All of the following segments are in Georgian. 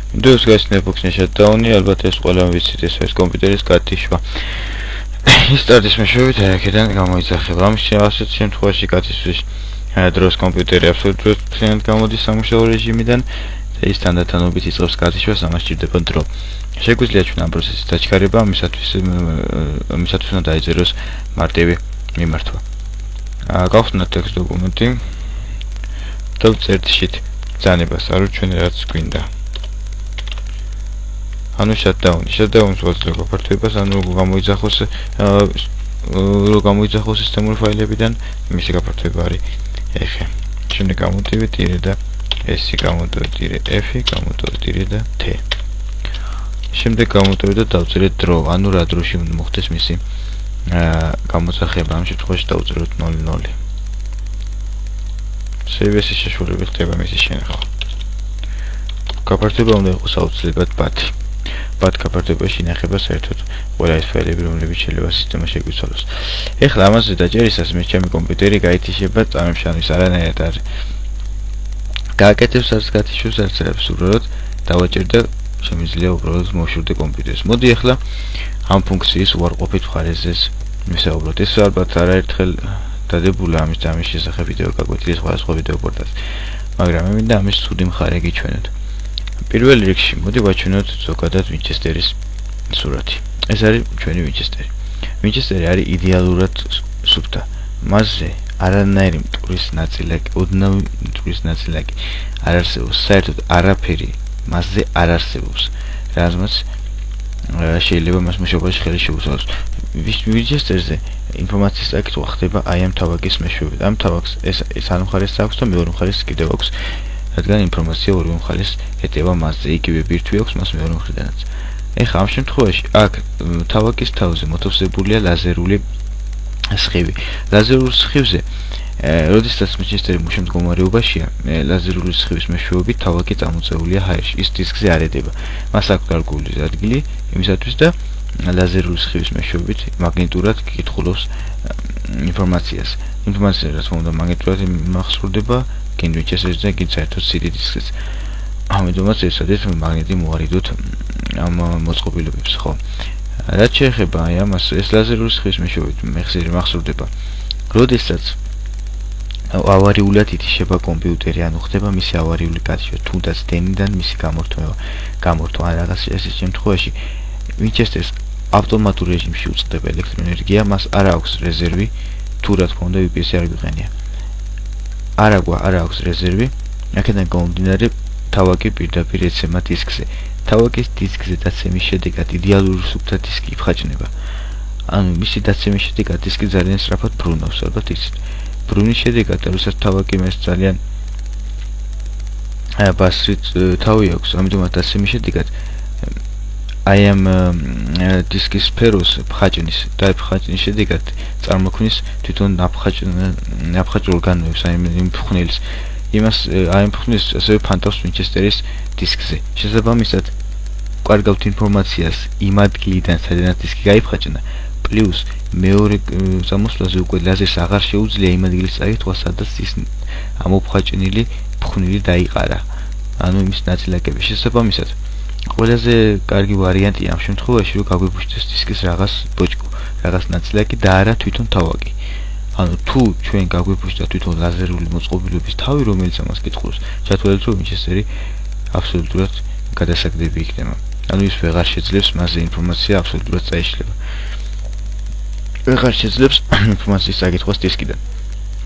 Windows guys netbox-ი shutdown-ი, ალბათ ეს ყველამ ვიცით, ეს არის კომპიუტერის გათიშვა. ის სტარტის მეშვეობით აქედან გამოიძახება. ამის შემთხვევაში გათიშვის დროს კომპიუტერი აბსოლუტურად გამოდის სამუშაო რეჟიმიდან და ის თანდათანობით იწყებს გათიშვას, ამას სჭირდება დრო. შეგვიძლია ჩვენ ამ პროცესის დაჩქარება, მისათვის უნდა დაიწეროს მარტივი მიმართვა. გავხსნათ ტექსტ დოკუმენტი და ვწერთ შით ბრძანებას, არო ჩვენ რაც გვინდა. ანუ shutdown-ს ვაძლევ გაფართოებას, ანუ გამოიძახოს სისტემური ფაილებიდან, მისი გაფართოება არის f. შემდეგ გამოტივე ტირე და s გამოტოვე ტირე f გამოტოვე ტირე და t. შემდეგ გამოტოვე და დავწერეთ დრო, ანუ რა დროში უნდა მოხდეს მისი გამოძახება, ამ შემთხვევაში დავწეროთ 00. სერვერის შეშუალებით ხდება მისი შენახვა. გაფართოება უნდა იყოს აუცილებლად ბათი. ბათ გაფართოებაში ინახება საერთოდ ყველა ეს ფაილები, რომლებიც შეიძლება სისტემა შეგვიცვალოს. ეხლა ამაზე დაჭერისას მე ჩემი კომპიუტერი გაითიშება წარმოშანის არანაირად არ გააკეთებს არც გათიშვის არც არაფერს, უბრალოდ დავაჭერ და შემიძლია უბრალოდ მოვშურდე კომპიუტერს. მოდი ეხლა ამ ფუნქციის უარყოფით მხარეზე ვისაუბროთ. ეს ალბათ არაერთხელ დადებულა ამის შესახებ ვიდეო გაგვეცილი სხვადასხვა ვიდეო პორტალზე, მაგრამ მე მინდა ამის ცუდი მხარე გიჩვენოთ. პირველ რიგში მოდი ვაჩვენოთ ზოგადად ვინჩესტერის სურათი. ეს არის ჩვენი ვინჩესტერი. ვინჩესტერი არის იდეალურად სუფთა. მასზე არანაირი მტვრის ნაწილაკი, ოდნავი მტვრის ნაწილაკი არ არსებობს. საერთოდ არაფერი მასზე არ არსებობს. რაზმაც შეიძლება მას მუშაობაში ხელი შეუსწავლოს. ვინჩესტერზე ინფორმაციის საკითხვა ხდება აი ამ თავაგის მეშვეობით. ამ თავაგს ეს ამ მხარეს აქვს და მეორე მხარეს კიდევ აქვს. რადგან ინფორმაცია ორივე მხარეს ეტევა მასზე, იგივე ბირთვი აქვს მას მეორე მხრიდანაც. ეხლა ამ შემთხვევაში აქ თავაგის თავზე მოთავსებულია ლაზერული სხივი. ლაზერულ სხივზე, როდესაც ვინჩესტერი მდგომარეობაშია, ლაზერული სხივის მეშვეობით თავაგი წამოწეულია ჰაერში, ის დისკზე არ ედება. მას აქვს გარკვეული ადგილი იმისათვის და ლაზერული სხივის მეშვეობით მაგნიტურად კითხულობს ინფორმაციას. ინფორმაცია რაც უნდა მაგნიტურად მახსოვდება ვინჩესტერზე და კიდევ საერთოდ CD დისკზე. ამიტომაც ეცადეთ მაგნიტი მოარიდოთ ამ მოწყობილობებს, ხო? რაც შეეხება აი ამას, ეს ლაზერული სხივის მეშვეობით მეხსიერი მახსოვდება. როდესაც ავარიულად ითიშება კომპიუტერი, ანუ ხდება მისი ავარიული გათიშვა, თუნდაც დენიდან მისი გამორთვა ან რაღაც ეს შემთხვევაში ვინჩესტერს ავტომატურ რეჟიმში უწყდება ელექტროენერგია, მას არ აქვს რეზერვი, თუ რა თქმა უნდა UPS არ გვიყენია. არ აქვს რეზერვი, აქედან გამომდინარე თავაგი პირდაპირ ეცემა დისკზე. თავაგის დისკზე დაცემის შედეგად იდეალური სუფთა დისკი იფხაჭნება. ანუ მისი დაცემის შედეგად დისკი ძალიან სწრაფად ბრუნავს, ალბათ იცით. ბრუნის შედეგად, როდესაც თავაგი მას ძალიან ბასრით თავი აქვს, ამიტომაც დაცემის შედეგად აი ამ დისკის სფეროს ფხაჭნის და ფხაჭნის შედეგად წარმოქმნის თვითონ ნაფხაჭ ორგანოებს, აი იმ ფხვნილს. იმას აი ამ ფხვნილს ასევე ფანტავს ვინჩესტერის დისკზე. შესაბამისად, კარგავთ ინფორმაციას იმ ადგილიდან, სადაც დისკი გაიფხაჭნა, პლუს მეორე სამოსვლაზე უკვე ლაზერს აღარ შეუძლია იმ ადგილის წაკითხვა, სადაც ის ამოფხაჭნილი ფხვნილი დაიყარა. ანუ იმის ნაწილაკები. შესაბამისად, ყველაზე კარგი ვარიანტია ამ შემთხვევაში, რომ გაგვიბუშდეს დისკის რაღაც ბოჭკო, რაღაც ნაწილაკი და არა თვითონ თავაგი. ანუ თუ ჩვენ გაგვიბუშდა თვითონ ლაზერული მოწყობილობის თავი, რომელიც ამას კითხულობს, ჩათვალეთ, რომ ვინჩესტერი აბსოლუტურად გადასაგდები იქნება. ანუ ის ვეღარ შეძლებს მასზე ინფორმაცია აბსოლუტურად წაეშლება. ვეღარ შეძლებს ინფორმაციის საკითხვას დისკიდან.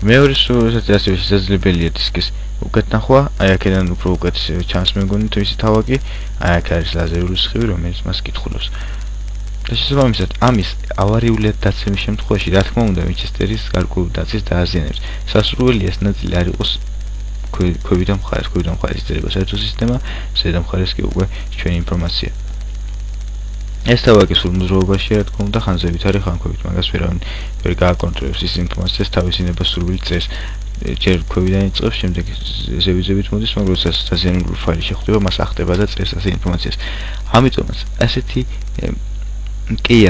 მეორე ასევე შესაძლებელია დისკის უკეთ ნახვა, აი აქედან უფრო უკეთ ჩანს მე მგონი თვისი თავაგი, აი აქ არის ლაზერული სხივი, რომელიც მას კითხულობს. და შესაბამისად, ამის ავარიულად დაცემის შემთხვევაში, რა თქმა უნდა, ვინჩესტერის გარკვეული დაცვის დააზიანებს. სასურველია ეს ნაწილი არ იყოს ქვევიდან მხარეს იწერება საერთო სისტემა, ზედა მხარეს კი უკვე ჩვენი ინფორმაცია. ეს თავაგი სულ მოძრაობაშია, რა თქმა უნდა, ხანზე ვითარი ხანქვევით, მაგას ვერავინ ვერ გააკონტროლებს, ის ინფორმაციას თავისი ნებასურვილი წერს. ჯერ ქვევიდან იწყებს, შემდეგ ზევით მოდის, მაგრამ როდესაც დაზიანებული ფაილი შეხვდება, მას ახტება და წერს ასე ინფორმაციას. ამიტომაც,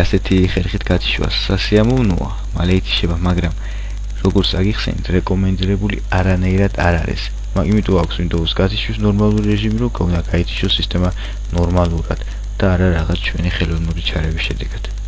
ასეთი ხერხით გათიშვა სასიამოვნოა, მალე ითიშება, მაგრამ როგორც აგიხსენეთ, რეკომენდირებული არანაირად არ არის. იმიტომ აქვს Windows გათიშვის ნორმალური რეჟიმი, რომ უნდა გაითიშოს სისტემა ნორმალურად და არა რაღაც ჩვენი ხელოვნური ჩარევის შედეგად.